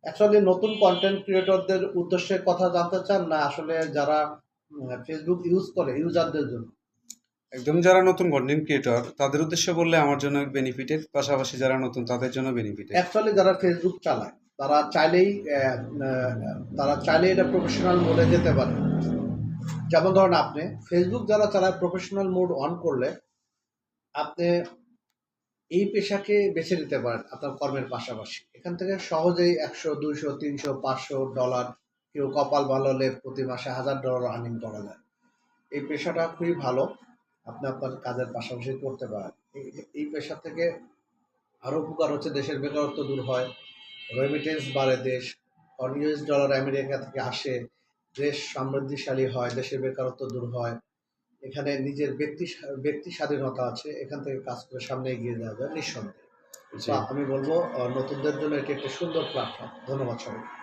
Actually নতুন content ক্রিয়েটরদের উদ্দেশ্যে কথা জানতে চান, না আসলে যারা ফেসবুক ইউজ করে ইউজারদের জন্য? একদম যারা নতুন কন্টেন্ট ক্রিয়েটর তাদের উদ্দেশ্যে বললে আমার জন্য বেনিফিটেড, পাশাপাশি যারা নতুন তাদের জন্য বেনিফিটেড। অ্যাকচুয়ালি যারা ফেসবুক চালায় তারা চাইলেই তারা চাইলেই এটা প্রফেশনাল মোডে যেতে পারে। যেমন ধরেন আপনি ফেসবুক যারা চালায় প্রফেশনাল মোড অন করলে আপনি এই পেশাকে বেছে নিতে পারেন আপনার কর্মের পাশাপাশি। এখান থেকে সহজেই 100, 200, 300, 500 ডলার, কেউ কপাল ভালো হলে প্রতি মাসে $1000 আর্নিং করা যায়। এই পেশাটা খুবই ভালো, আপনি আপনার কাজের পাশাপাশি করতে পারেন। এই পেশা থেকে আরও উপকার হচ্ছে দেশের বেকারত্ব দূর হয়, রেমিটেন্স বাড়ে দেশ, কারণ US ডলার আমেরিকা থেকে আসে, দেশ সমৃদ্ধিশালী হয়, দেশের বেকারত্ব দূর হয়। এখানে নিজের ব্যক্তি স্বাধীনতা আছে, এখান থেকে কাজ করে সামনে এগিয়ে যাওয়া যায় নিঃসন্দেহে। জি। তো আমি বলবো নতুনদের জন্য এটি একটা সুন্দর প্ল্যাটফর্ম। ধন্যবাদ সবাইকে।